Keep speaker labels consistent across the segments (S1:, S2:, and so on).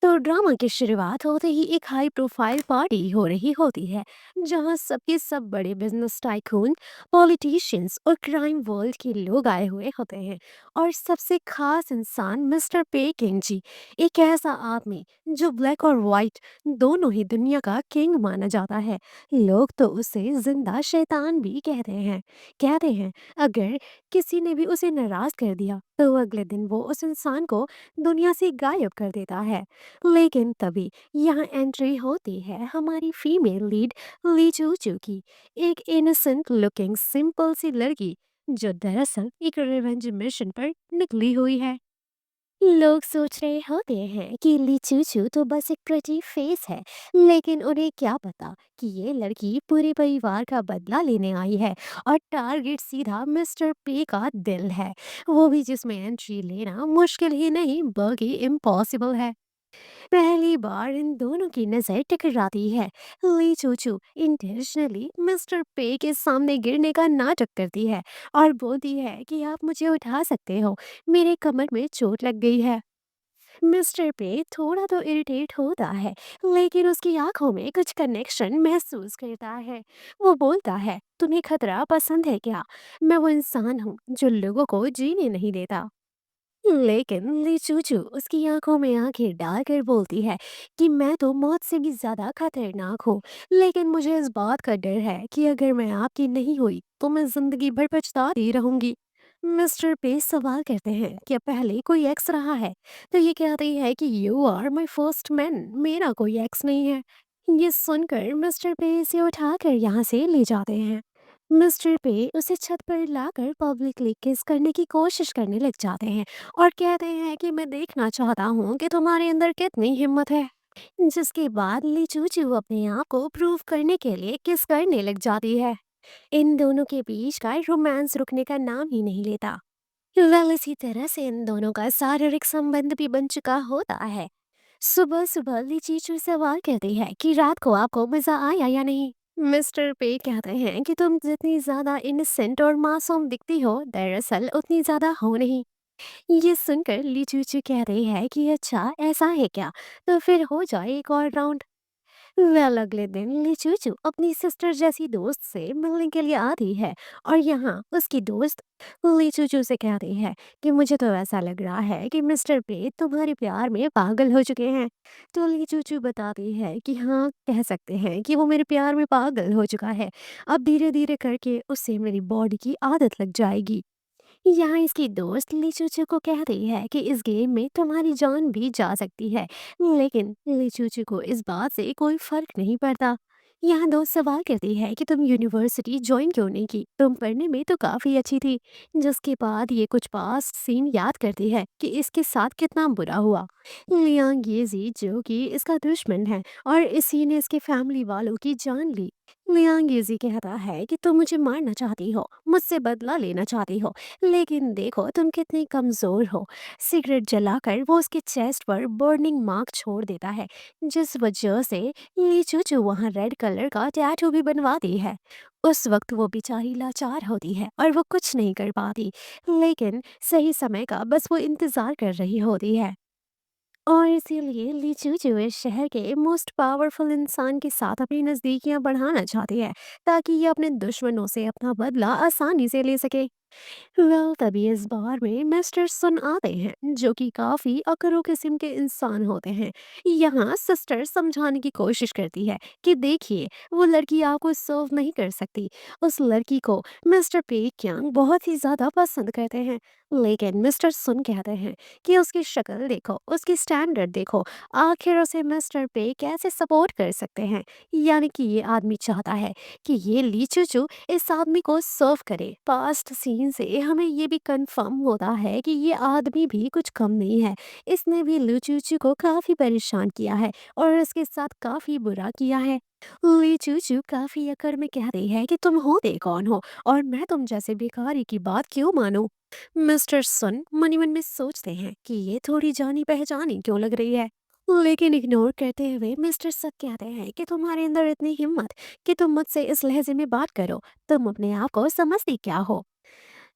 S1: तो ड्रामा की शुरुआत होते ही एक हाई प्रोफाइल पार्टी हो रही होती है जहां सबके सब बड़े बिजनेस टाइकून, पॉलिटिशियंस और क्राइम वर्ल्ड के लोग आए हुए होते हैं। और सबसे खास इंसान मिस्टर पे किंग जी, एक ऐसा आदमी जो ब्लैक और वाइट दोनों ही दुनिया का किंग माना जाता है। लोग तो उसे जिंदा शैतान भी कहते हैं अगर किसी ने भी उसे नाराज कर दिया तो अगले दिन वो उस इंसान को दुनिया से गायब कर देता है। लेकिन तभी यहाँ एंट्री होती है हमारी फीमेल लीड ली चू की, एक इनोसेंट लुकिंग सिंपल सी लड़की जो दरअसल एक रिवेंज मिशन पर निकली हुई है। लोग सोच रहे होते हैं कि ली चू तो बस एक प्रेटी फेस है, लेकिन उन्हें क्या पता कि ये लड़की पूरे परिवार का बदला लेने आई है और टारगेट सीधा मिस्टर पे का दिल है। वो भी जिसमें एंट्री लेना मुश्किल ही नहीं बल्कि इम्पॉसिबल है। पहली बार इन दोनों की नजर टकराती है। ली चूचू इंटेंशनली मिस्टर पे के सामने गिरने का नाटक करती है और बोलती है कि आप मुझे उठा सकते हो, मेरे कमर में चोट लग गई है। मिस्टर पे थोड़ा तो इरिटेट होता है, लेकिन उसकी आंखों में कुछ कनेक्शन महसूस करता है। वो बोलता है, तुम्हें खतरा पसंद है क्या? मैं वो इंसान हूँ जो लोगों को जीने नहीं देता। लेकिन ली चूचू उसकी आंखों में आंखें डालकर बोलती है कि मैं तो मौत से भी ज्यादा खतरनाक हूँ, लेकिन मुझे इस बात का डर है कि अगर मैं आपकी नहीं हुई तो मैं जिंदगी भर पछताती रहूंगी। मिस्टर पे सवाल करते हैं कि पहले कोई एक्स रहा है? तो ये कहती है कि you are my first man, मेरा कोई एक्स नहीं है। ये सुनकर मिस्टर पे इसे उठाकर यहाँ से ले जाते हैं। मिस्टर पे उसे छत पर लाकर पब्लिकली किस करने की कोशिश करने लग जाते हैं और कहते हैं कि मैं देखना चाहता हूँ कि तुम्हारे अंदर कितनी हिम्मत है। जिसके बाद ली चूचू अपने आप को प्रूव करने के लिए किस करने लग जाती है। इन दोनों के बीच का रोमांस रुकने का नाम ही नहीं लेता। वेल, इसी तरह से इन दोनों का शारीरिक संबंध भी बन चुका होता है। सुबह सुबह ली चीचू सवाल कहती है कि रात को आपको मजा आया या नहीं। मिस्टर पे कहते हैं कि तुम जितनी ज्यादा इनसेंट और मासूम दिखती हो दरअसल उतनी ज्यादा हो नहीं। ये सुनकर ली चूचू कह रही है कि अच्छा ऐसा है क्या, तो फिर हो जाए एक और राउंड। वेल, अगले दिन लिचूचू अपनी सिस्टर जैसी दोस्त से मिलने के लिए आती है और यहाँ उसकी दोस्त लिचूचू से कहती है कि मुझे तो ऐसा लग रहा है कि मिस्टर पे तुम्हारे प्यार में पागल हो चुके हैं। तो लिचूचू बताती है कि हाँ, कह सकते हैं कि वो मेरे प्यार में पागल हो चुका है। अब धीरे धीरे करके उससे मेरी बॉडी की आदत लग जाएगी। यहाँ इसकी दोस्त लिचूचू को कहती है कि इस गेम में तुम्हारी जान भी जा सकती है, लेकिन लिचूचू को इस बात से कोई फर्क नहीं पड़ता। यहाँ दोस्त सवाल करती है कि तुम यूनिवर्सिटी ज्वाइन क्यों नहीं की, तुम पढ़ने में तो काफी अच्छी थी। जिसके बाद ये कुछ पास्ट सीन याद करती है कि इसके साथ कितना बुरा हुआ। लियांग येजी जो कि इसका दुश्मन है और इसी ने इसके फैमिली वालों की जान ली। लियांग येजी कहता है कि तुम मुझे मारना चाहती हो, मुझसे बदला लेना चाहती हो, लेकिन देखो तुम कितनी कमजोर हो। सिगरेट जलाकर वो उसके चेस्ट पर बर्निंग मार्क छोड़ देता है, जिस वजह से लीचू वहाँ रेड कलर का टैटू भी बनवाती है। उस वक्त वो बेचारी लाचार होती है और वो कुछ नहीं कर पाती, लेकिन सही समय का बस वो इंतजार कर रही होती है। और इसीलिए लीचू इस शहर के मोस्ट पावरफुल इंसान के साथ अपनी नज़दीकियां बढ़ाना चाहती है, ताकि ये अपने दुश्मनों से अपना बदला आसानी से ले सके। वेल, तभी इस बार में मिस्टर सुन आते हैं जो कि काफी अकड़ू किस्म के इंसान होते हैं। यहाँ सिस्टर समझाने की कोशिश करती है कि देखिए, वो लड़की आपको सर्व नहीं कर सकती। उस लड़की को मिस्टर पे क्यांग बहुत ही ज्यादा पसंद करते हैं। लेकिन मिस्टर सुन कहते हैं कि उसकी शक्ल देखो, उसकी स्टैंडर्ड देखो, आखिर उसे मिस्टर पे कैसे सपोर्ट कर सकते हैं। यानी कि ये आदमी चाहता है कि ये लीचू इस आदमी को सर्व करे। पास्ट सीन से हमें ये भी कंफर्म होता है कि ये आदमी भी कुछ कम नहीं है। इसने भी लुचूचू को काफी परेशान किया है और इसके साथ काफी बुरा किया है। लुचूचू काफी अकड़ में कहती है कि तुम होते कौन हो और मैं तुम जैसे भिखारी की बात क्यों मानूं। मिस्टर सन मन ही मन में सोचते हैं कि ये थोड़ी जानी पहचानी क्यों लग रही है, लेकिन इग्नोर करते हुए मिस्टर सक कहते हैं कि तुम्हारे अंदर इतनी हिम्मत कि तुम मुझसे इस लहजे में बात करो, तुम अपने आप को समझती क्या हो।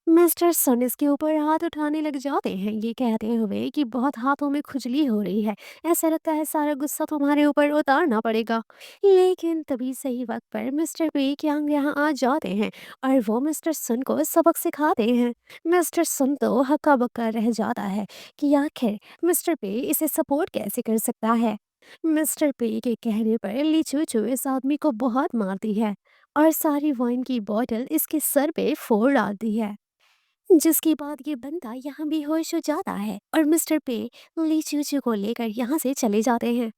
S1: मिस्टर सन इसके ऊपर हाथ उठाने लग जाते हैं, ये कहते हुए कि बहुत हाथों में खुजली हो रही है। ऐसा लगता है सारा गुस्सा तुम्हारे ऊपर उतारना पड़ेगा। लेकिन तभी सही वक्त पर मिस्टर पे यांग यहाँ आ जाते हैं और वो मिस्टर सन को सबक सिखाते हैं। मिस्टर सन तो हक्का बक्का रह जाता है कि आखिर मिस्टर पे इसे सपोर्ट कैसे कर सकता है। मिस्टर पे के कहने पर लीचू चू इस आदमी को बहुत मारती है और सारी वाइन की बोतल इसके सर पे फोड़ डालती है, जिसके बाद ये बंदा यहाँ बेहोश हो जाता है और मिस्टर पे ली चूचू को लेकर यहाँ से चले जाते हैं।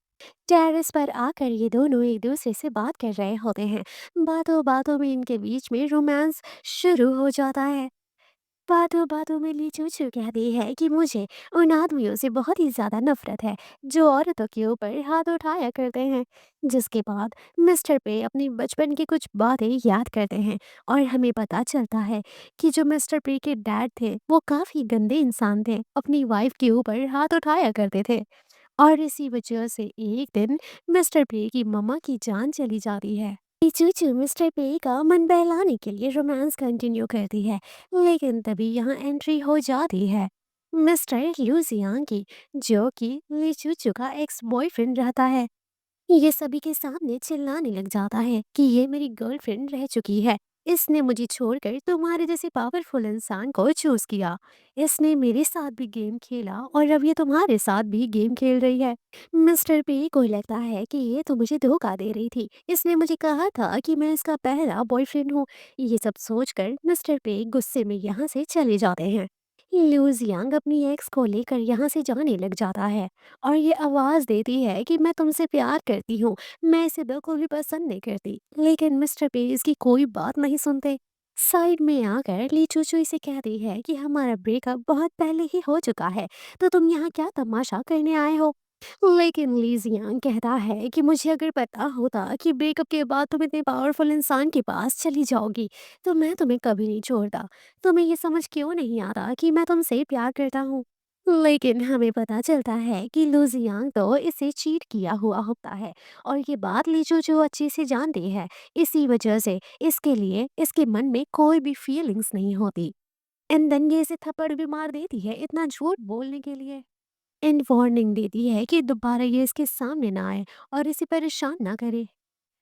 S1: टेरेस पर आकर ये दोनों एक दूसरे से बात कर रहे होते हैं। बातों बातों में इनके बीच में रोमांस शुरू हो जाता है। बातों बातों में ली चूचू कहती है कि मुझे उन आदमियों से बहुत ही ज्यादा नफरत है जो औरतों के ऊपर हाथ उठाया करते हैं। जिसके बाद मिस्टर पे अपनी बचपन की कुछ बातें याद करते हैं और हमें पता चलता है कि जो मिस्टर पे के डैड थे वो काफी गंदे इंसान थे, अपनी वाइफ के ऊपर हाथ उठाया करते थे। और इसी वजह से एक दिन मिस्टर पे की मम्मा की जान चली जाती है। ये चूचू मिस्टर पे का मन बहलाने के लिए रोमांस कंटिन्यू करती है, लेकिन तभी यहाँ एंट्री हो जाती है मिस्टर लूजियांग की, जो कि ली चूचू का एक्स बॉयफ्रेंड रहता है। ये सभी के सामने चिल्लाने लग जाता है कि ये मेरी गर्लफ्रेंड रह चुकी है। इसने मुझे छोड़कर तुम्हारे जैसे पावरफुल इंसान को चूज किया। इसने मेरे साथ भी गेम खेला और अब ये तुम्हारे साथ भी गेम खेल रही है। मिस्टर पे को लगता है कि ये तो मुझे धोखा दे रही थी। इसने मुझे कहा था कि मैं इसका पहला बॉयफ्रेंड हूँ। ये सब सोचकर मिस्टर पे गुस्से में यहाँ से चले जाते हैं। लूज यंग अपनी एक्स को लेकर यहाँ से जाने लग जाता है और ये आवाज़ देती है कि मैं तुमसे प्यार करती हूँ, मैं इसे बिल्कुल भी पसंद नहीं करती। लेकिन मिस्टर पे इसकी कोई बात नहीं सुनते। साइड में आकर ली चूचू इसे कहती है कि हमारा ब्रेकअप बहुत पहले ही हो चुका है, तो तुम यहाँ क्या तमाशा करने आए हो। लेकिन ली जियांग कहता है कि मुझे अगर पता होता कि ब्रेकअप के बाद तुम इतने पावरफुल इंसान के पास चली जाओगी तो मैं तुम्हें कभी नहीं छोड़ता। तुम्हें ये समझ क्यों नहीं आता कि मैं तुमसे प्यार करता हूँ। लेकिन हमें पता चलता है कि लूजियांग तो इसे चीट किया हुआ होता है और ये बात लीचू जो अच्छे से जानती है। इसी वजह से इसके लिए इसके मन में कोई भी फीलिंग्स नहीं होती। एंड देन ये इसे थप्पड़ भी मार देती है इतना झूठ बोलने के लिए। एंड वार्निंग देती है कि दोबारा ये इसके सामने ना आए और इसे परेशान ना करे।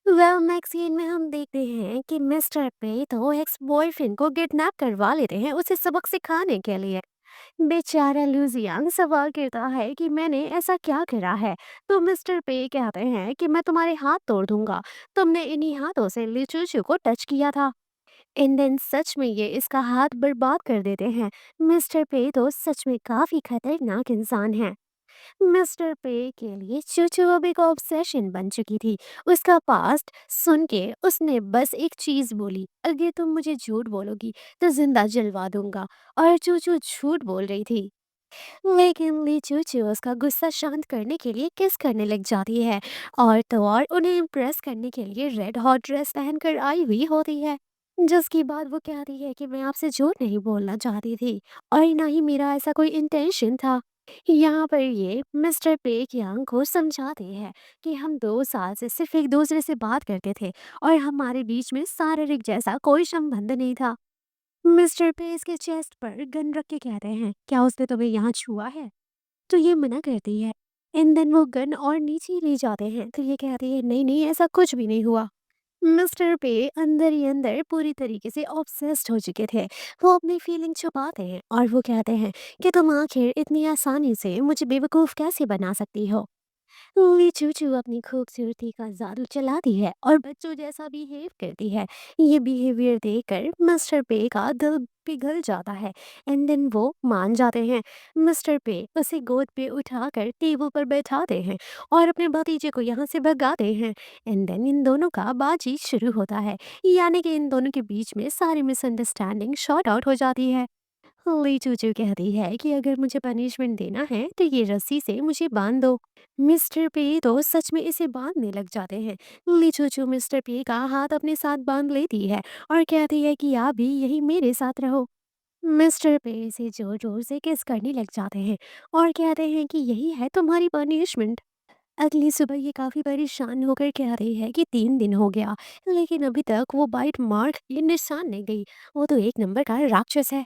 S1: वेल नेक्स्ट सीन में हम देखते हैं कि मिस्टर पे तो एक्स बॉयफ्रेंड को किडनैप करवा लेते हैं उसे सबक सिखाने के लिए। बेचारा लूजियांग सवाल करता है कि मैंने ऐसा क्या करा है। तो मिस्टर पे कहते हैं कि मैं तुम्हारे हाथ तोड़ दूंगा, तुमने इन्हीं हाथों से लिचूचू को टच किया था। इन दिन सच में ये इसका हाथ बर्बाद कर देते हैं। मिस्टर पे तो सच में काफी खतरनाक इंसान है। मिस्टर पे के लिए चूचू अब एक ऑब्सेशन बन चुकी थी। उसका पास्ट सुन के उसने बस एक चीज बोली, अगर तुम मुझे झूठ बोलोगी तो जिंदा जलवा दूंगा। और चूचू झूठ बोल रही थी। लेकिन ली चूचू उसका गुस्सा शांत करने के लिए किस करने लग जाती है और तो और उन्हें इम्प्रेस करने के लिए रेड हॉट ड्रेस पहनकर आई हुई होती है। जिसके बाद वो कहती है कि मैं आपसे झूठ नहीं बोलना चाहती थी और ना ही मेरा ऐसा कोई इंटेंशन था। यहाँ पर ये मिस्टर पेक यांग को समझाते हैं कि हम 2 साल से सिर्फ एक दूसरे से बात करते थे और हमारे बीच में शारीरिक जैसा कोई संबंध नहीं था। मिस्टर पे इसके चेस्ट पर गन रख के कहते हैं, क्या उसने तुम्हें यहाँ छुआ है। तो ये मना करती है। एंड देन वो गन और नीचे ले जाते हैं तो ये कहती है नहीं नहीं ऐसा कुछ भी नहीं हुआ। मिस्टर पे अंदर ही अंदर पूरी तरीके से ऑब्सेस्ड हो चुके थे। वो अपनी फीलिंग छुपाते हैं और वो कहते हैं कि तुम आखिर इतनी आसानी से मुझे बेवकूफ़ कैसे बना सकती हो। ली चूचू अपनी खूबसूरती का जादू चलाती है और बच्चों जैसा बिहेव करती है। ये बिहेवियर देखकर मिस्टर पे का दिल पिघल जाता है। एंड देन वो मान जाते हैं। मिस्टर पे उसे गोद पे उठाकर टेबल पर बैठाते हैं और अपने भतीजे को यहाँ से भगाते हैं। एंड देन इन दोनों का बातचीत शुरू होता है, यानी कि इन दोनों के बीच में सारी मिसअंडरस्टैंडिंग शॉर्ट आउट हो जाती है। ली चूचू कहती है कि अगर मुझे पनिशमेंट देना है तो ये रस्सी से मुझे बांध दो। मिस्टर पे तो सच में इसे बांधने लग जाते हैं। ली चूचू मिस्टर पे का हाथ अपने साथ बांध लेती है और कहती है कि आप भी यही मेरे साथ रहो। मिस्टर पे इसे जोर जोर से किस करने लग जाते हैं और कहते हैं कि यही है तुम्हारी पनिशमेंट। अगली सुबह ये काफी परेशान होकर कह रही है कि 3 दिन हो गया लेकिन अभी तक वो बाइट मार्क के निशान नहीं गई। वो तो एक नंबर का राक्षस है।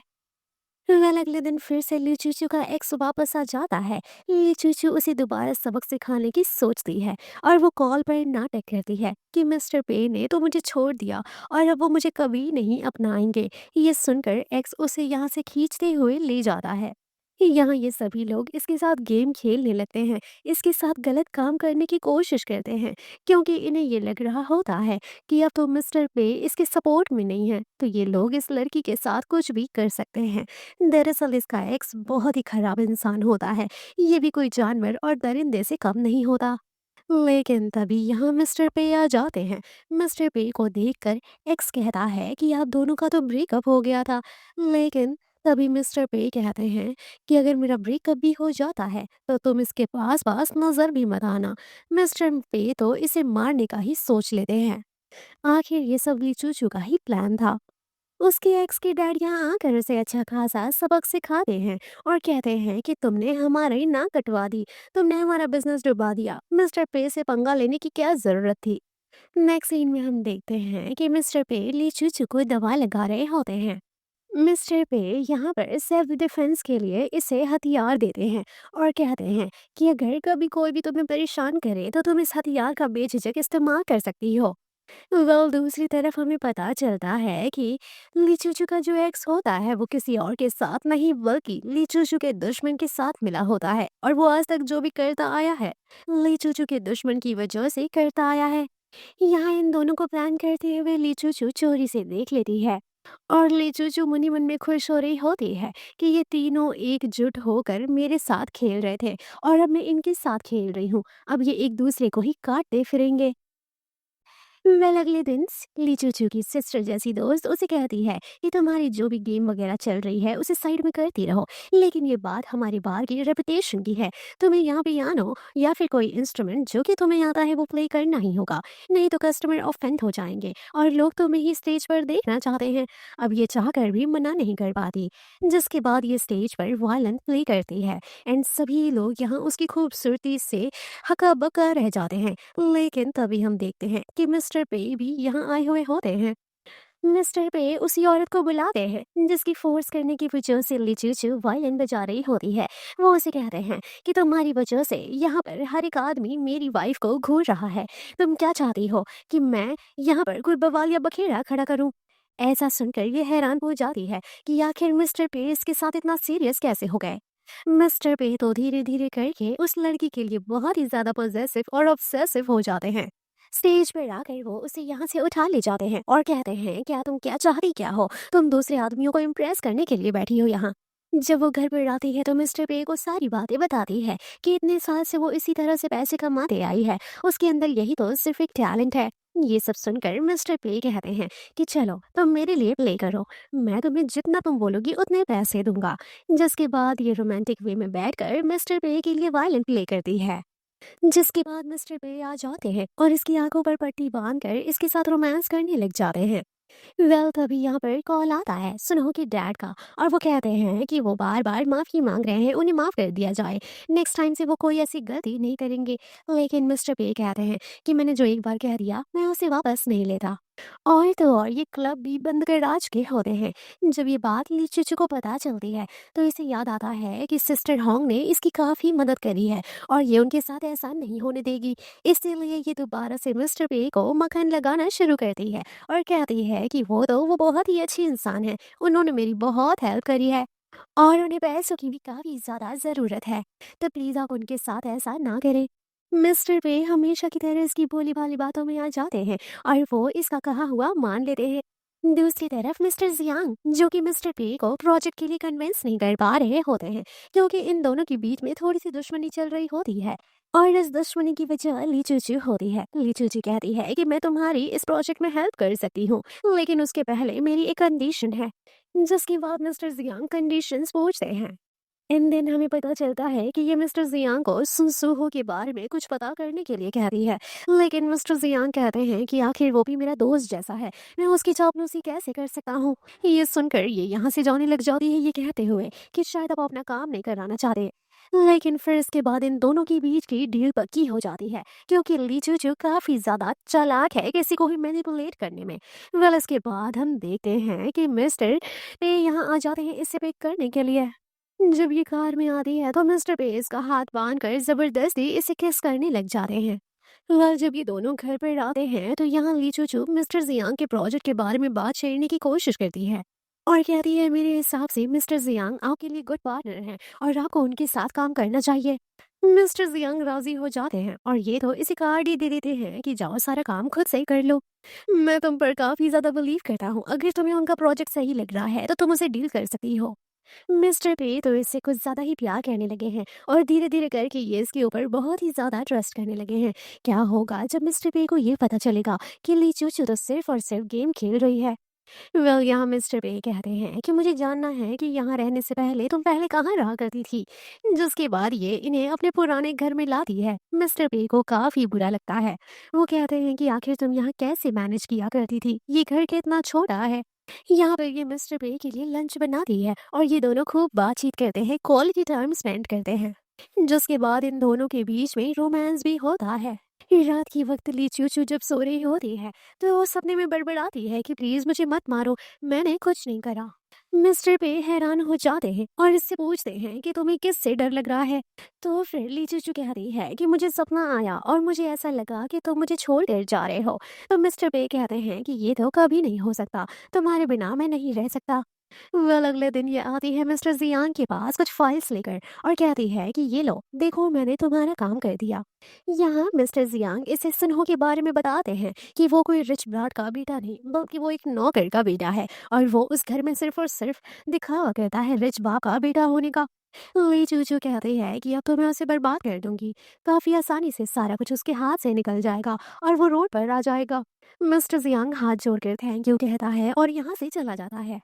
S1: वेल अगले दिन फिर से लीचूचू का एक्स वापस आ जाता है। लीचूचू उसे दोबारा सबक सिखाने की सोचती है और वो कॉल पर नाटक करती है कि मिस्टर पे ने तो मुझे छोड़ दिया और अब वो मुझे कभी नहीं अपनाएंगे। ये सुनकर एक्स उसे यहाँ से खींचते हुए ले जाता है। यहाँ ये सभी लोग इसके साथ गेम खेलने लगते हैं, इसके साथ गलत काम करने की कोशिश करते हैं, क्योंकि इन्हें ये लग रहा होता है कि अब तो मिस्टर पे इसके सपोर्ट में नहीं है, तो ये लोग इस लड़की के साथ कुछ भी कर सकते हैं। दरअसल इसका एक्स बहुत ही खराब इंसान होता है, ये भी कोई जानवर और दरिंदे से कम नहीं होता। लेकिन तभी यहाँ मिस्टर पे आ जाते हैं। मिस्टर पे को देखकर एक्स कहता है कि आप दोनों का तो ब्रेकअप हो गया था। लेकिन तभी मिस्टर पे कहते हैं कि अगर मेरा ब्रेकअप भी हो जाता है तो तुम इसके पास पास नजर भी मत आना। मिस्टर पे तो इसे मारने का ही सोच लेते हैं। आखिर ये सब लीचू का ही प्लान था। उसके एक्स के डैड यहाँ आकर उसे अच्छा खासा सबक सिखाते हैं और कहते हैं कि तुमने हमारी नाक कटवा दी, तुमने हमारा बिजनेस डुबा दिया, मिस्टर पे से पंगा लेने की क्या जरूरत थी। नेक्स्ट सीन में हम देखते हैं कि मिस्टर पे लीचू को दवा लगा रहे होते हैं। मिस्टर पे यहाँ पर सेल्फ डिफेंस के लिए इसे हथियार देते हैं और कहते हैं कि अगर कभी कोई भी तुम्हें परेशान करे तो तुम इस हथियार का बेझिझक इस्तेमाल कर सकती हो। वेल दूसरी तरफ हमें पता चलता है कि लीचूचू का जो एक्स होता है वो किसी और के साथ नहीं बल्कि लीचूचू के दुश्मन के साथ मिला होता है, और वो आज तक जो भी करता आया है लीचूचू के दुश्मन की वजह से करता आया है। यहाँ इन दोनों को प्लान करते हुए लीचूचू चोरी से देख लेती है और लीचूचू मनी मन में खुश हो रही होती है कि ये तीनों एकजुट होकर मेरे साथ खेल रहे थे और अब मैं इनके साथ खेल रही हूँ, अब ये एक दूसरे को ही काटते फिरेंगे। वेल अगले दिन लीचू की सिस्टर जैसी दोस्त उसे कहती है कि तुम्हारी जो भी गेम वगैरह चल रही है उसे साइड में करती रहो, लेकिन ये बात हमारी बार की रेपुटेशन की है। तुम्हें यहाँ पियानो या फिर कोई इंस्ट्रूमेंट जो कि तुम्हें आता है वो प्ले करना ही होगा, नहीं तो कस्टमर ऑफेंड हो जाएंगे और लोग तुम्हें ही स्टेज पर देखना चाहते हैं। अब ये चाहकर भी मना नहीं कर पाती, जिसके बाद ये स्टेज पर वायलिन प्ले करती है एंड सभी लोग यहाँ उसकी खूबसूरती से हक्का बक्का रह जाते हैं। लेकिन तभी हम देखते हैं कि मिस्टर पे भी यहाँ आए हुए होते हैं। मिस्टर पे उसी औरत को बुलाते हैं जिसकी फोर्स करने की वजह से लिचू वायलिन बजा रही होती है। वो उसे कहते हैं कि तुम्हारी वजह से यहाँ पर हर एक आदमी मेरी वाइफ को घूर रहा है, तुम क्या चाहती हो कि मैं यहाँ पर कोई बवाल या बखेड़ा खड़ा करूँ। ऐसा सुनकर ये हैरान हो जाती है कि आखिर मिस्टर पे इसके साथ इतना सीरियस कैसे हो गए। मिस्टर पे तो धीरे धीरे करके उस लड़की के लिए बहुत ही ज्यादा पॉजेसिव और ऑब्सेसिव हो जाते हैं। स्टेज पर आकर वो उसे यहाँ से उठा ले जाते हैं और कहते हैं क्या तुम क्या चाहती क्या हो, तुम दूसरे आदमियों को इम्प्रेस करने के लिए बैठी हो यहाँ। जब वो घर पर आती है तो मिस्टर पे को सारी बातें बताती है कि इतने साल से वो इसी तरह से पैसे कमाते आई है, उसके अंदर यही तो सिर्फ एक टैलेंट है। ये सब सुनकर मिस्टर पे कहते हैं कि चलो तुम मेरे लिए प्ले करो, मैं तुम्हें जितना तुम बोलोगी उतने पैसे दूंगा। जिसके बाद ये रोमांटिक वे में बैठकर मिस्टर पे के लिए वायलिन प्ले करती है। जिसके बाद मिस्टर पे आ जाते हैं और इसकी आंखों पर पट्टी बांधकर इसके साथ रोमांस करने लग जाते हैं। वेल तभी यहाँ पर कॉल आता है सुनो के डैड का, और वो कहते हैं कि वो बार बार माफ़ी मांग रहे हैं, उन्हें माफ़ कर दिया जाए, नेक्स्ट टाइम से वो कोई ऐसी गलती नहीं करेंगे। लेकिन मिस्टर पे कहते हैं कि मैंने जो एक बार कह दिया मैं उसे वापस नहीं लेता। और तो और ये क्लब भी बंद कर राज के होते हैं। जब ये बात लीचू को पता चलती है तो इसे याद आता है कि सिस्टर होंग ने इसकी काफ़ी मदद करी है और ये उनके साथ ऐसा नहीं होने देगी। इसीलिए ये दोबारा से मिस्टर पे को मक्खन लगाना शुरू करती है और कहती है कि वो बहुत ही अच्छी इंसान है, उन्होंने मेरी बहुत हेल्प करी है और उन्हें पैसों की भी काफ़ी ज़्यादा ज़रूरत है, तो प्लीज़ आप उनके साथ ऐसा ना करें। मिस्टर पे हमेशा की तरह इसकी भोली भाली बातों में आ जाते हैं और वो इसका कहा हुआ मान लेते हैं। दूसरी तरफ मिस्टर जियांग जो कि मिस्टर पे को प्रोजेक्ट के लिए कन्विंस नहीं कर पा रहे होते हैं, क्योंकि इन दोनों के बीच में थोड़ी सी दुश्मनी चल रही होती है और इस दुश्मनी की वजह लीचूचू होती है। लीचूचू कहती है कि मैं तुम्हारी इस प्रोजेक्ट में हेल्प कर सकती हूँ, लेकिन उसके पहले मेरी एक कंडीशन है। जिसके बाद मिस्टर जियांग कंडीशंस पूछते हैं। इन दिन हमें पता चलता है कि ये मिस्टर जियांग को सुनसूहो के बारे में कुछ पता करने के लिए कह रही है, लेकिन मिस्टर जियांग कहते हैं कि आखिर वो भी मेरा दोस्त जैसा है, मैं उसकी चापलूसी कैसे कर सकता हूँ। ये सुनकर ये यहाँ से जाने लग जाती है, ये कहते हुए कि शायद आप अपना काम नहीं कराना चाहते। लेकिन फिर इसके बाद इन दोनों के बीच की डील पक्की हो जाती है क्योंकि ली चूचू काफी ज्यादा चालाक है किसी को भी मैनिपुलेट करने में। वेल इसके बाद हम देखते हैं कि मिस्टर पे यहाँ आ जाते हैं इसे पिक करने के लिए। जब ये कार में आती है तो मिस्टर पे इसका हाथ बांध कर जबरदस्ती इसे किस करने लग जाते हैं। वेल जब ये दोनों घर पर आते हैं तो यहाँ ली चूचू मिस्टर जियांग के प्रोजेक्ट के बारे में बात छेड़ने की कोशिश करती है और कहती है मेरे हिसाब से मिस्टर जियांग आपके लिए गुड पार्टनर हैं और आपको उनके साथ काम करना चाहिए। मिस्टर जियांग राजी हो जाते हैं और ये तो इसे कार्ड ही दे देते हैं कि जाओ सारा काम खुद से ही कर लो। मैं तुम पर काफी ज्यादा बिलीव करता हूँ, अगर तुम्हें उनका प्रोजेक्ट सही लग रहा है तो तुम उसे डील कर सकती हो। मिस्टर पे तो इससे कुछ ज्यादा ही प्यार करने लगे हैं और धीरे धीरे करके ये इसके ऊपर बहुत ही ज्यादा ट्रस्ट करने लगे हैं। क्या होगा जब मिस्टर पे को ये पता चलेगा कि ली चूचू तो सिर्फ और सिर्फ गेम खेल रही है। वेल यहाँ मिस्टर पे कहते हैं कि मुझे जानना है कि यहाँ रहने से पहले तुम पहले कहाँ रहा करती थी, जिसके बाद ये इन्हें अपने पुराने घर में लाती है। मिस्टर पे को काफी बुरा लगता है। वो कहते हैं कि आखिर तुम यहाँ कैसे मैनेज किया करती थी, ये घर कितना छोटा है। यहाँ पर ये मिस्टर पे के लिए लंच बनाती है और ये दोनों खूब बातचीत करते हैं, क्वालिटी टाइम स्पेंड करते हैं, जिसके बाद इन दोनों के बीच में रोमांस भी होता है। रात की वक्त ली चूचू जब सो रही होती है तो वो सपने में बड़बड़ाती है कि प्लीज मुझे मत मारो, मैंने कुछ नहीं करा। मिस्टर पे हैरान हो जाते हैं और इससे पूछते हैं कि तुम्हें किससे डर लग रहा है। तो फिर ली चूचू कहती है कि मुझे सपना आया और मुझे ऐसा लगा कि तुम मुझे छोड़ कर जा रहे हो। तो मिस्टर पे कहते हैं कि ये तो कभी नहीं हो सकता, तुम्हारे बिना मैं नहीं रह सकता। वेल अगले दिन ये आती है मिस्टर जियांग के पास कुछ फाइल्स लेकर और कहती है कि ये लो देखो मैंने तुम्हारा काम कर दिया। यहाँ मिस्टर जियांग इसे सुनहो के बारे में बताते हैं कि वो कोई रिच ब्राड का बेटा नहीं बल्कि वो एक नौकर का बेटा है और वो उस घर में सिर्फ और सिर्फ दिखावा करता है रिच बाप का बेटा होने का। ली चूचू कहती है कि अब तो मैं उसे बर्बाद कर दूंगी, काफी आसानी से सारा कुछ उसके हाथ से निकल जाएगा और वो रोड पर आ जाएगा। मिस्टर जियांग हाथ जोड़कर थैंक यू कहता है और यहाँ से चला जाता है।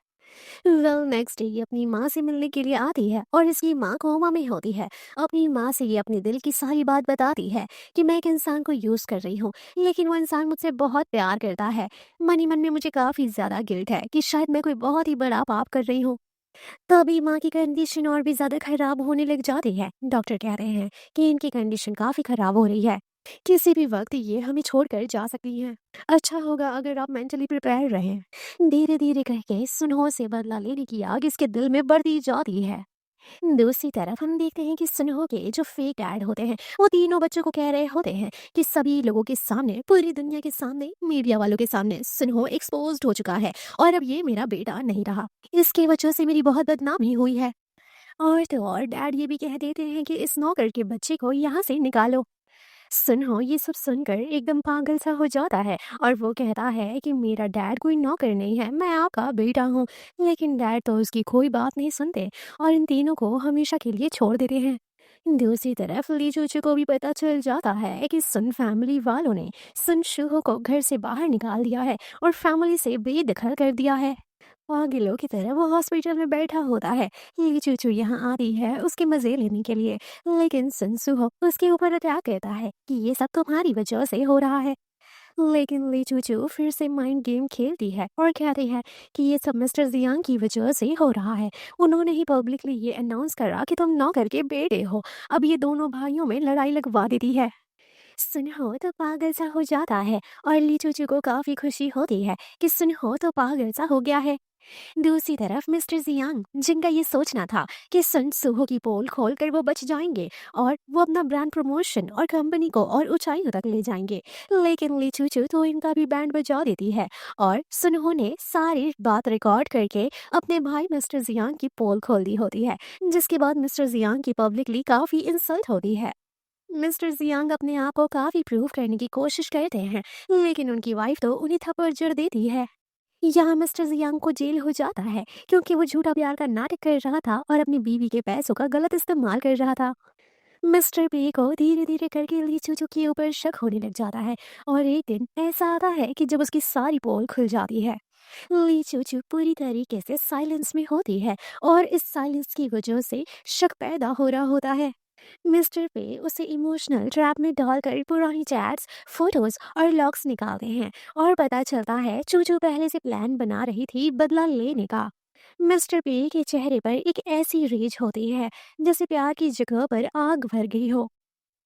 S1: वेल नेक्स्ट डे ये अपनी माँ से मिलने के लिए आती है और इसकी माँ कोमा में होती है। अपनी माँ से ये अपने दिल की सारी बात बताती है कि मैं एक इंसान को यूज कर रही हूँ लेकिन वो इंसान मुझसे बहुत प्यार करता है। मन ही मन में मुझे काफी ज्यादा गिल्ट है कि शायद मैं कोई बहुत ही बड़ा पाप कर रही हूँ। तभी माँ की कंडीशन और भी ज्यादा खराब होने लग जाती है। डॉक्टर कह रहे हैं कि इनकी कंडीशन काफी खराब हो रही है, किसी भी वक्त ये हमें छोड़कर जा सकती हैं। अच्छा होगा अगर आप मेंटली प्रिपेयर रहें। धीरे धीरे करके सुनहो से बदला लेने की आग इसके दिल में बढ़ती जाती है। दूसरी तरफ हम देखते हैं कि सुनहो के जो फेक डैड होते हैं वो तीनों बच्चों को कह रहे होते हैं कि सभी लोगों के सामने, पूरी दुनिया के सामने, मीडिया वालों के सामने सुनहो एक्सपोज्ड हो चुका है और अब ये मेरा बेटा नहीं रहा, इसकी वजह से मेरी बहुत बदनामी हुई है। और तो और डैड ये भी कह देते हैं कि इस नौकर के बच्चे को यहाँ से निकालो। सुनहो ये सब सुनकर एकदम पागल सा हो जाता है और वो कहता है कि मेरा डैड कोई नौकर नहीं है, मैं आपका बेटा हूँ। लेकिन डैड तो उसकी कोई बात नहीं सुनते और इन तीनों को हमेशा के लिए छोड़ देते हैं। दूसरी तरफ ली चूचू को भी पता चल जाता है कि सुन फैमिली वालों ने सुन शुहो को घर से बाहर निकाल दिया है और फैमिली से बेदखल कर दिया है। पागलों की तरह वो हॉस्पिटल में बैठा होता है। ली चूचू यहाँ आती है उसके मजे लेने के लिए, लेकिन सुन सुहो उसके ऊपर अटैक कहता है कि ये सब तुम्हारी वजह से हो रहा है। लेकिन ली चूचू फिर से माइंड गेम खेलती है और कहती है कि ये सब मिस्टर जियांग की वजह से हो रहा है, उन्होंने ही पब्लिकली ये अनाउंस करा कि तुम नौकर के बेटे हो। अब ये दोनों भाइयों में लड़ाई लगवा देती है। सुनहो तो पागल सा हो जाता है और ली चूचू को काफी खुशी होती है कि सुनहो तो पागल सा हो गया है। दूसरी तरफ मिस्टर जियांग जिनका ये सोचना था कि सुन सुहो की पोल खोलकर वो बच जाएंगे और वो अपना ब्रांड प्रमोशन और कंपनी को और ऊंचाइयों तक ले जाएंगे, लेकिन ली चूचू तो इनका भी बैंड बजा देती है और सुनहो ने सारी बात रिकॉर्ड करके अपने भाई मिस्टर जियांग की पोल खोल दी होती है, जिसके बाद मिस्टर जियांग की पब्लिकली काफी इंसल्ट होती है। मिस्टर जियांग अपने आप को काफी प्रूव करने की कोशिश करते हैं लेकिन उनकी वाइफ तो उन्हें थप्पड़ जड़ देती है। यहाँ मिस्टर जियांग को जेल हो जाता है क्योंकि वो झूठा प्यार का नाटक कर रहा था और अपनी बीवी के पैसों का गलत इस्तेमाल कर रहा था। मिस्टर पे को धीरे धीरे करके ली चूचू के ऊपर शक होने लग जाता है और एक दिन ऐसा आता है कि जब उसकी सारी पोल खुल जाती है। ली चूचू पूरी तरीके से साइलेंस में होती है और इस साइलेंस की वजह से शक पैदा हो रहा होता है। मिस्टर पे उसे इमोशनल ट्रैप में डालकर पुरानी चैट्स, फोटोज और लॉग्स निकालते हैं और पता चलता है चूचू पहले से प्लान बना रही थी बदला लेने का। मिस्टर पे के चेहरे पर एक ऐसी रेज होती है जैसे प्यार की जगह पर आग भर गई हो।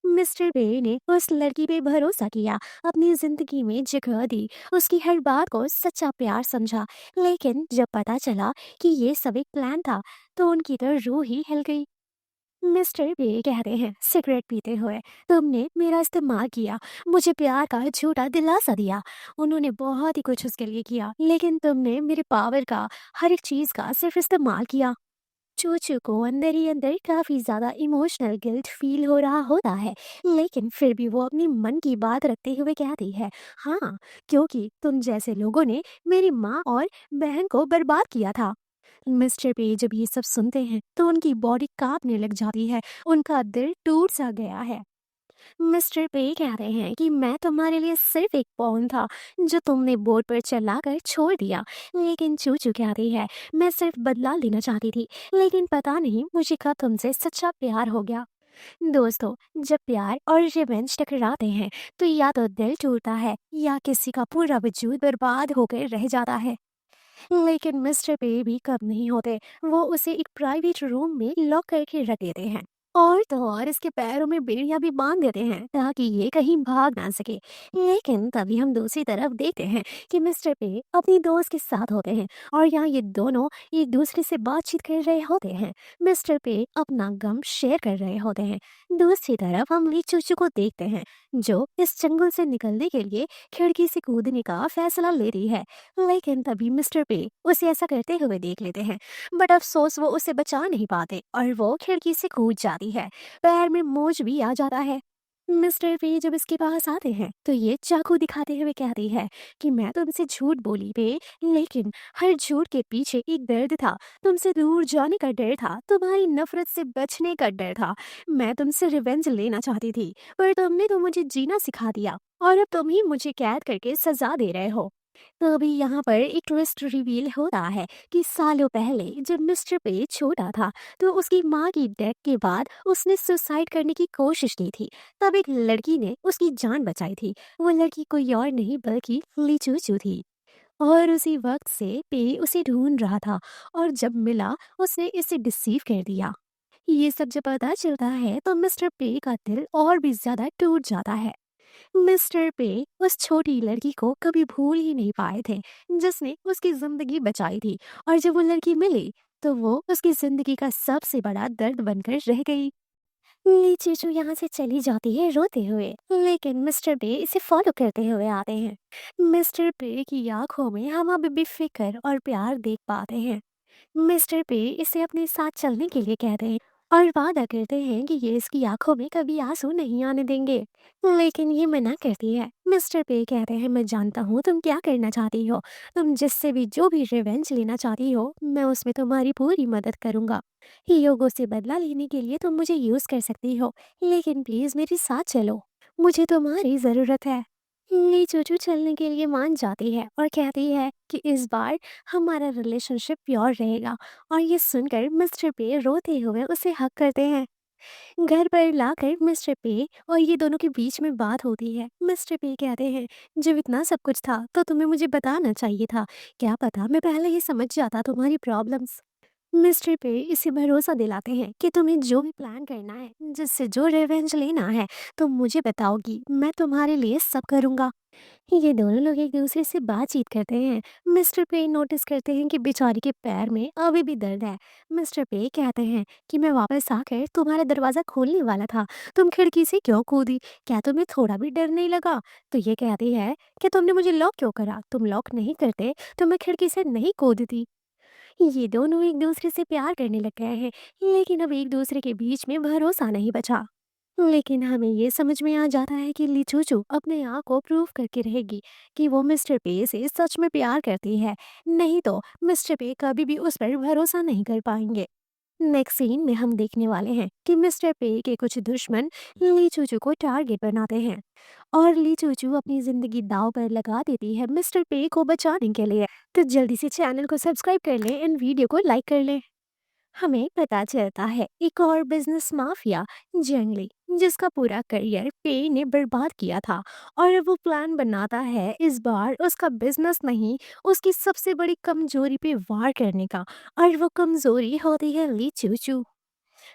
S1: मिस्टर बे ने उस लड़की पे भरोसा किया, अपनी जिंदगी में जगह दी, उसकी हर बात को सच्चा प्यार समझा। लेकिन जब पता चला कि ये सब एक प्लान था, तो उनकी तो रूह ही हिल गई। मिस्टर बे कहते हैं सिगरेट पीते हुए, तुमने मेरा इस्तेमाल किया, मुझे प्यार का झूठा दिलासा दिया। उन्होंने बहुत ही कुछ उसके लिए किया, लेकिन तुमने मेरे पावर का, हर एक चीज का सिर्फ इस्तेमाल किया। चूचू को अंदर ही अंदर काफी ज्यादा इमोशनल गिल्ट फील हो रहा होता है, लेकिन फिर भी वो अपनी मन की बात रखते हुए कहती है, हाँ, क्योंकि तुम जैसे लोगों ने मेरी माँ और बहन को बर्बाद किया था। मिस्टर पे जब ये सब सुनते हैं तो उनकी बॉडी कांपने लग जाती है, उनका दिल टूट सा गया है। मिस्टर पे कह रहे हैं कि मैं तुम्हारे लिए सिर्फ एक पॉन था जो तुमने बोर्ड पर चलाकर छोड़ दिया। लेकिन चूचू कह रही है, मैं सिर्फ बदला लेना चाहती थी, लेकिन पता नहीं मुझे कब तुमसे सच्चा प्यार हो गया। दोस्तों, जब प्यार और रिवेंज टकराते हैं तो या तो दिल टूटता है या किसी का पूरा वजूद बर्बाद होकर रह जाता है। लेकिन मिस्टर पे भी कम नहीं होते, वो उसे एक प्राइवेट रूम में लॉक करके रख देते हैं, और तो और इसके पैरों में बेड़ियां भी बांध देते हैं ताकि ये कहीं भाग ना सके। लेकिन तभी हम दूसरी तरफ देखते हैं कि मिस्टर पे अपनी दोस्त के साथ होते हैं, और यहाँ ये दोनों एक दूसरे से बातचीत कर रहे होते हैं। मिस्टर पे अपना गम शेयर कर रहे होते हैं। दूसरी तरफ हम ली चूचू को देखते हैं, जो इस जंगल से निकलने के लिए खिड़की से कूदने का फैसला ले रही है। लेकिन तभी मिस्टर पे उसे ऐसा करते हुए देख लेते हैं, बट अफसोस वो उसे बचा नहीं पाते और वो खिड़की से कूद जाती है। पैर में मोच भी आ जाता है। मिस्टर पे जब इसके पास आते हैं तो ये चाकू दिखाते हुए कहती है कि मैं तुमसे झूठ बोली पे, लेकिन हर झूठ के पीछे एक दर्द था। तुमसे दूर जाने का डर था, तुम्हारी नफरत से बचने का डर था। मैं तुमसे रिवेंज लेना चाहती थी, पर तुमने तो मुझे जीना सिखा दिया, और अब तुम ही मुझे कैद करके सजा दे रहे हो। तो अभी यहाँ पर एक ट्विस्ट रिवील होता है कि सालों पहले जब मिस्टर पे छोटा था, तो उसकी माँ की डेथ के बाद उसने सुसाइड करने की कोशिश की थी। तब एक लड़की ने उसकी जान बचाई थी। वो लड़की कोई और नहीं बल्कि लीचू थी, और उसी वक्त से पे उसे ढूंढ रहा था, और जब मिला उसने इसे डिसीव कर दिया। ये सब जब पता चलता है तो मिस्टर पे का दिल और भी ज्यादा टूट जाता है। मिस्टर पे उस छोटी लड़की को कभी भूल ही नहीं पाए थे, जिसने उसकी जिंदगी बचाई थी, और जब वो लड़की मिली तो वो उसकी जिंदगी का सबसे बड़ा दर्द बनकर रह गई। ली चीचू यहाँ से चली जाती है रोते हुए, लेकिन मिस्टर पे इसे फॉलो करते हुए आते हैं। मिस्टर पे की आंखों में हम अभी भी फिक्र और प्यार देख पाते हैं। मिस्टर पे इसे अपने साथ चलने के लिए कहते हैं, और वादा करते हैं कि ये इसकी आंखों में कभी आंसू नहीं आने देंगे। लेकिन ये मना करती है। मिस्टर पे कहते हैं, मैं जानता हूँ तुम क्या करना चाहती हो, तुम जिससे भी जो भी रिवेंज लेना चाहती हो, मैं उसमें तुम्हारी पूरी मदद करूंगा। हीयोगो से बदला लेने के लिए तुम मुझे यूज कर सकती हो, लेकिन प्लीज मेरे साथ चलो, मुझे तुम्हारी जरूरत है। ली चूचू चलने के लिए मान जाती है और कहती है कि इस बार हमारा रिलेशनशिप प्योर रहेगा, और ये सुनकर मिस्टर पे रोते हुए उसे हक करते हैं। घर पर लाकर मिस्टर पे और ये दोनों के बीच में बात होती है। मिस्टर पे कहते हैं, जब इतना सब कुछ था तो तुम्हें मुझे बताना चाहिए था, क्या पता मैं पहले ही समझ जाता तुम्हारी प्रॉब्लम्स। मिस्टर पे इसे भरोसा दिलाते हैं कि तुम्हें जो भी प्लान करना है, जिससे जो रिवेंज लेना है, तुम मुझे बताओगी, मैं तुम्हारे लिए सब करूंगा। ये दोनों लोग एक दूसरे से बातचीत करते हैं। मिस्टर पे नोटिस करते हैं कि बेचारी के पैर में अभी भी दर्द है। मिस्टर पे कहते हैं कि मैं वापस आकर तुम्हारा दरवाजा खोलने वाला था, तुम खिड़की से क्यों कूदी, क्या तुम्हें थोड़ा भी डर नहीं लगा? तो ये कहती है कि तुमने मुझे लॉक क्यों करा, तुम लॉक नहीं करते तो मैं खिड़की से नहीं कूदती। ये दोनों एक दूसरे से प्यार करने लग गए हैं, लेकिन अब एक दूसरे के बीच में भरोसा नहीं बचा। लेकिन हमें ये समझ में आ जाता है कि लिचूचू अपने आप को प्रूव करके रहेगी कि वो मिस्टर पे से सच में प्यार करती है, नहीं तो मिस्टर पे कभी भी उस पर भरोसा नहीं कर पाएंगे। नेक्स्ट सीन में हम देखने वाले हैं कि मिस्टर पे के कुछ दुश्मन ली चूचू को टारगेट बनाते हैं, और ली चूचू अपनी जिंदगी दांव पर लगा देती है मिस्टर पे को बचाने के लिए। तो जल्दी से चैनल को सब्सक्राइब कर लें एंड वीडियो को लाइक कर लें। हमें पता चलता है एक और बिजनेस माफिया जंगली जिसका पूरा करियर पे ने बर्बाद किया था। और वो प्लान बनाता है इस बार उसका बिजनेस नहीं, उसकी सबसे बड़ी कमजोरी पे वार करने का। और वो कमजोरी होती है ली चूचू।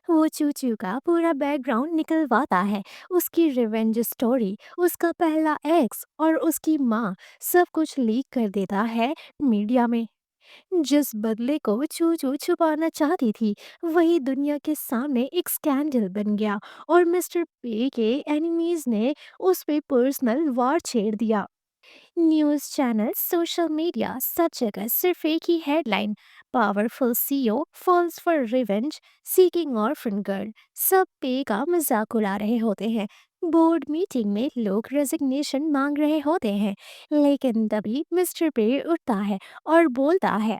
S1: वो चूचू का पूरा बैकग्राउंड निकलवाता है, उसकी रिवेंज स्टोरी, उसका पहला एक्स और उसकी माँ, सब कुछ लीक कर देता है मीडिया में। जिस बदले को चूचू छुपाना चाहती थी वही दुनिया के सामने एक स्कैंडल बन गया। और मिस्टर पे के एनिमीज ने उस पे पर्सनल वार छेड़ दिया। न्यूज़ चैनल, सोशल मीडिया, सब जगह सिर्फ एक ही headline, powerful CEO falls for revenge, seeking orphan girl. सब पे का मजाक उड़ा रहे होते हैं। बोर्ड मीटिंग में लोग रेजिग्नेशन मांग रहे होते हैं, लेकिन तभी मिस्टर पे उठता है और बोलता है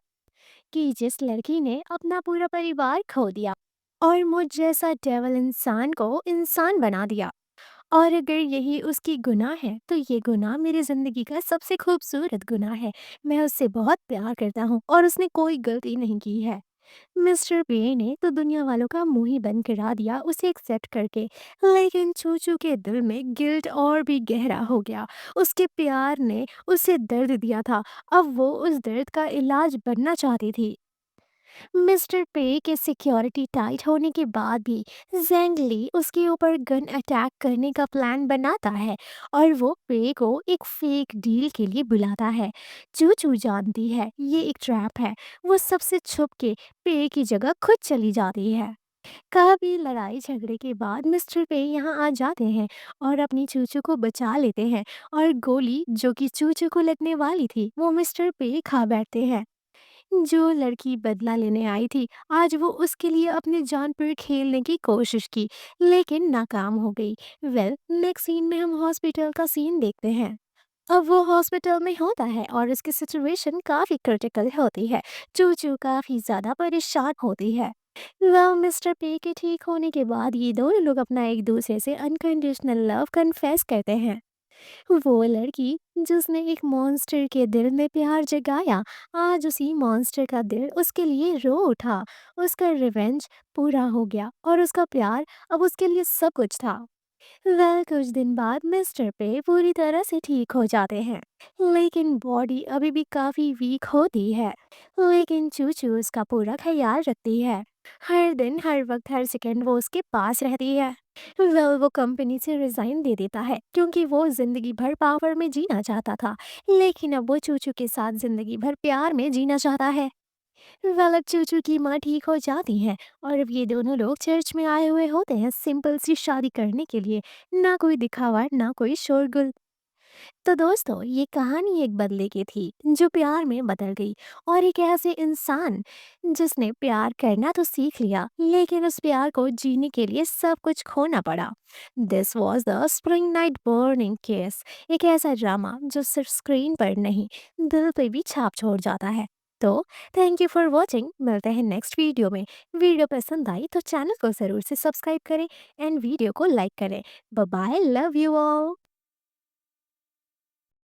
S1: कि जिस लड़की ने अपना पूरा परिवार खो दिया और मुझ जैसा डेवल इंसान को इंसान बना दिया, और अगर यही उसकी गुनाह है तो ये गुनाह मेरी ज़िंदगी का सबसे खूबसूरत गुनाह है। मैं उससे बहुत प्यार करता हूँ और उसने कोई गलती नहीं की है। मिस्टर बे ने तो दुनिया वालों का मुंह ही बंद करा दिया उसे एक्सेप्ट करके। लेकिन चूचू के दिल में गिल्ट और भी गहरा हो गया। उसके प्यार ने उसे दर्द दिया था, अब वो उस दर्द का इलाज बनना चाहती थी। मिस्टर पे के सिक्योरिटी टाइट होने के बाद भी जेंगली उसके ऊपर गन अटैक करने का प्लान बनाता है। और वो पे को एक फेक डील के लिए बुलाता है। चू चू जानती है ये एक ट्रैप है। वो सबसे छुप के पे की जगह खुद चली जाती है। काफी लड़ाई झगड़े के बाद मिस्टर पे यहाँ आ जाते हैं और अपनी चूचू को बचा लेते हैं। और गोली जो कि चूचू को लगने वाली थी वो मिस्टर पे खा बैठते हैं। जो लड़की बदला लेने आई थी, आज वो उसके लिए अपनी जान पर खेलने की कोशिश की, लेकिन नाकाम हो गई। नेक्स्ट सीन में हम हॉस्पिटल का सीन देखते हैं। अब वो हॉस्पिटल में होता है और उसकी सिचुएशन काफी क्रिटिकल होती है। चूचू काफी ज्यादा परेशान होती है। मिस्टर पे के ठीक होने के बाद ये दोनों लोग अपना एक दूसरे से अनकंडीशनल लव कन्फेस करते हैं। वो लड़की जिसने एक मॉन्स्टर के दिल में प्यार जगाया, आज उसी मॉन्स्टर का दिल उसके लिए रो उठा। उसका रिवेंज पूरा हो गया और उसका प्यार अब उसके लिए सब कुछ था। कुछ दिन बाद मिस्टर पे पूरी तरह से ठीक हो जाते हैं, लेकिन बॉडी अभी भी काफी वीक होती है। लेकिन चूचू उसका पूरा ख्याल रखती है। हर दिन, हर वक्त, हर सेकंड वो उसके पास रहती है। वो कंपनी से रिजाइन दे देता है क्योंकि वो जिंदगी भर पावर में जीना चाहता था, लेकिन अब वो चूचू के साथ जिंदगी भर प्यार में जीना चाहता है। अब चूचू की माँ ठीक हो जाती हैं और अब ये दोनों लोग चर्च में आए हुए होते हैं सिंपल सी शादी करने के लिए। ना कोई दिखावा, ना कोई शोरगुल। तो दोस्तों, ये कहानी एक बदले की थी जो प्यार में बदल गई, और एक ऐसे इंसान जिसने प्यार करना तो सीख लिया लेकिन उस प्यार को जीने के लिए सब कुछ खोना पड़ा। This was the spring night burning case. एक ऐसा ड्रामा जो सिर्फ स्क्रीन पर नहीं, दिल पे भी छाप छोड़ जाता है। तो थैंक यू फॉर वॉचिंग। मिलते हैं नेक्स्ट वीडियो में। वीडियो पसंद आई तो चैनल को ज़रूर से सब्सक्राइब करें एंड वीडियो को लाइक करें। Bye bye, love you all.